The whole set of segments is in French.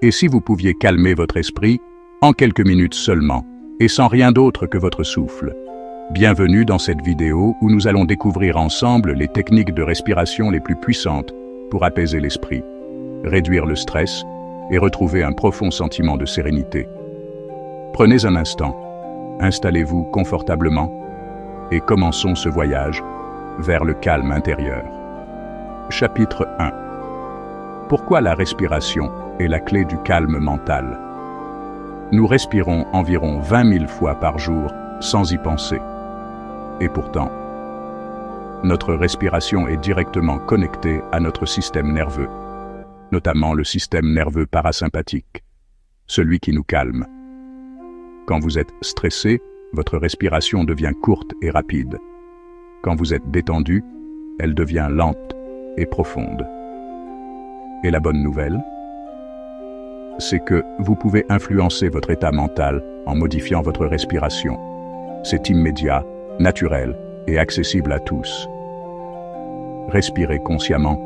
Et si vous pouviez calmer votre esprit en quelques minutes seulement, et sans rien d'autre que votre souffle. Bienvenue dans cette vidéo où nous allons découvrir ensemble les techniques de respiration les plus puissantes pour apaiser l'esprit, réduire le stress et retrouver un profond sentiment de sérénité. Prenez un instant, installez-vous confortablement et commençons ce voyage vers le calme intérieur. Chapitre 1. Pourquoi la respiration est la clé du calme mental? Nous respirons environ 20 000 fois par jour sans y penser. Et pourtant, notre respiration est directement connectée à notre système nerveux, notamment le système nerveux parasympathique, celui qui nous calme. Quand vous êtes stressé, votre respiration devient courte et rapide. Quand vous êtes détendu, elle devient lente et profonde. Et la bonne nouvelle, c'est que vous pouvez influencer votre état mental en modifiant votre respiration. C'est immédiat, naturel et accessible à tous. Respirer consciemment,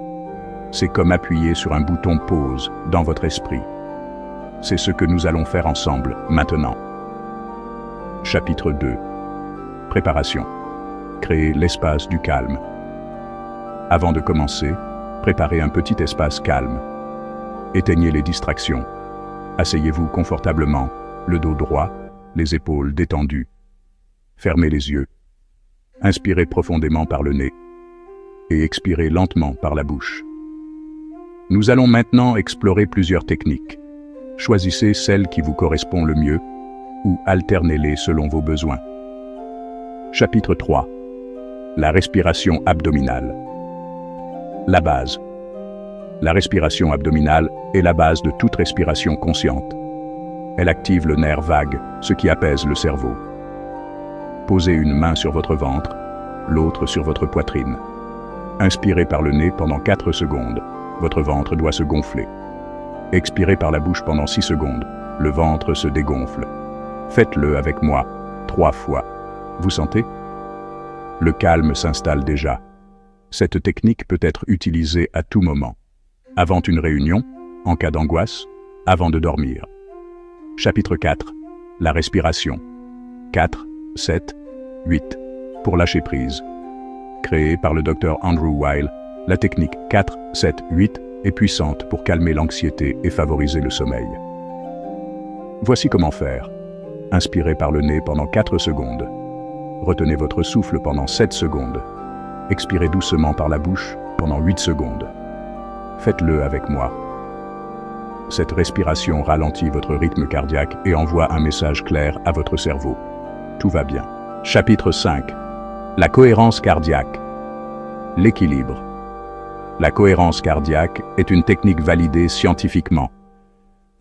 c'est comme appuyer sur un bouton pause dans votre esprit. C'est ce que nous allons faire ensemble maintenant. Chapitre 2. Préparation. Créer l'espace du calme. Avant de commencer, préparez un petit espace calme. Éteignez les distractions. Asseyez-vous confortablement, le dos droit, les épaules détendues. Fermez les yeux. Inspirez profondément par le nez et expirez lentement par la bouche. Nous allons maintenant explorer plusieurs techniques. Choisissez celle qui vous correspond le mieux ou alternez-les selon vos besoins. Chapitre 3. La respiration abdominale. La base. La respiration abdominale est la base de toute respiration consciente. Elle active le nerf vague, ce qui apaise le cerveau. Posez une main sur votre ventre, l'autre sur votre poitrine. Inspirez par le nez pendant 4 secondes. Votre ventre doit se gonfler. Expirez par la bouche pendant 6 secondes. Le ventre se dégonfle. Faites-le avec moi, 3 fois. Vous sentez? Le calme s'installe déjà. Cette technique peut être utilisée à tout moment. Avant une réunion, en cas d'angoisse, avant de dormir. Chapitre 4. La respiration. 4, 7, 8. Pour lâcher prise. Créée par le Dr Andrew Weil, la technique 4, 7, 8 est puissante pour calmer l'anxiété et favoriser le sommeil. Voici comment faire. Inspirez par le nez pendant 4 secondes. Retenez votre souffle pendant 7 secondes. Expirez doucement par la bouche pendant 8 secondes. Faites-le avec moi. Cette respiration ralentit votre rythme cardiaque et envoie un message clair à votre cerveau. Tout va bien. Chapitre 5. La cohérence cardiaque. L'équilibre. La cohérence cardiaque est une technique validée scientifiquement.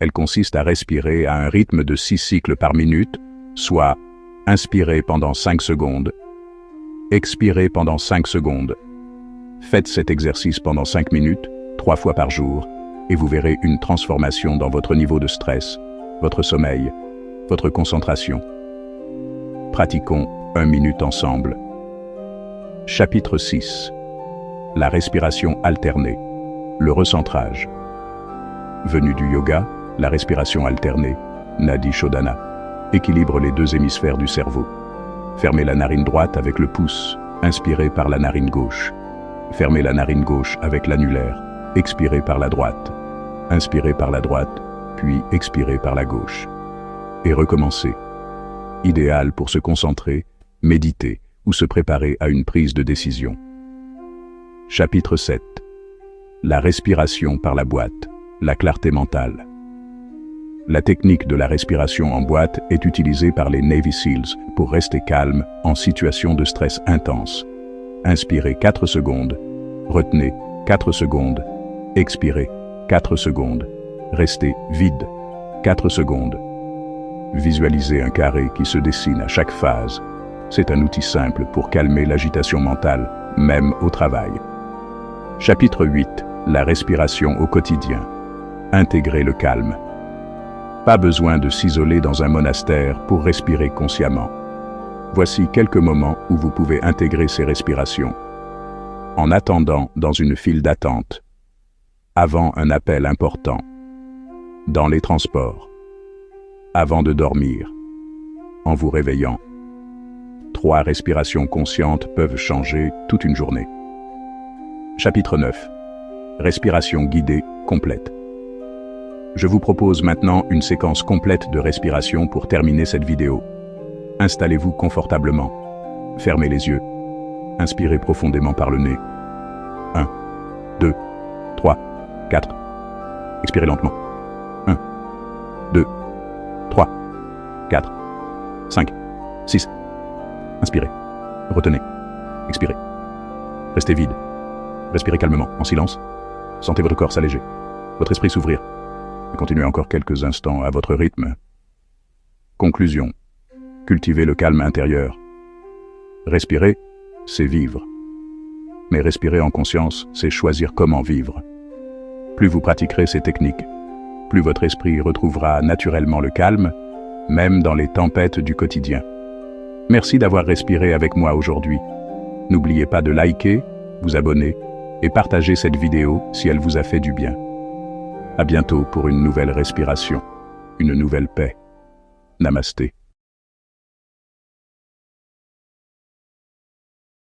Elle consiste à respirer à un rythme de 6 cycles par minute, soit inspirer pendant 5 secondes, expirer pendant 5 secondes. Faites cet exercice pendant 5 minutes, 3 fois par jour, et vous verrez une transformation dans votre niveau de stress, votre sommeil, votre concentration. Pratiquons 1 minute ensemble. Chapitre 6. La respiration alternée. Le recentrage. Venu du yoga, la respiration alternée, Nadi Shodhana, équilibre les 2 hémisphères du cerveau. Fermez la narine droite avec le pouce, inspirez par la narine gauche. Fermez la narine gauche avec l'annulaire, expirez par la droite. Inspirez par la droite, puis expirez par la gauche. Et recommencez. Idéal pour se concentrer, méditer ou se préparer à une prise de décision. Chapitre 7. La respiration par la boîte, la clarté mentale. La technique de la respiration en boîte est utilisée par les Navy Seals pour rester calme en situation de stress intense. Inspirez 4 secondes, retenez 4 secondes, expirez 4 secondes, restez vide 4 secondes. Visualisez un carré qui se dessine à chaque phase. C'est un outil simple pour calmer l'agitation mentale, même au travail. Chapitre 8. La respiration au quotidien. Intégrer le calme. Pas besoin de s'isoler dans un monastère pour respirer consciemment. Voici quelques moments où vous pouvez intégrer ces respirations. En attendant dans une file d'attente. Avant un appel important. dans les transports, avant de dormir, en vous réveillant. 3 respirations conscientes peuvent changer toute une journée. Chapitre 9. Respiration guidée complète. Je vous propose maintenant une séquence complète de respiration pour terminer cette vidéo. Installez-vous confortablement. Fermez les yeux. Inspirez profondément par le nez. 1, 2, 3, 4. Expirez lentement. 1, 2, 3, 4, 5, 6. Inspirez. Retenez. Expirez. Restez vide. Respirez calmement, en silence. Sentez votre corps s'alléger, votre esprit s'ouvrir. Et continuez encore quelques instants à votre rythme. Conclusion. Cultivez le calme intérieur. Respirer, c'est vivre. Mais respirer en conscience, c'est choisir comment vivre. Plus vous pratiquerez ces techniques, plus votre esprit retrouvera naturellement le calme, même dans les tempêtes du quotidien. Merci d'avoir respiré avec moi aujourd'hui. N'oubliez pas de liker, vous abonner et partager cette vidéo si elle vous a fait du bien. À bientôt pour une nouvelle respiration, une nouvelle paix. Namasté.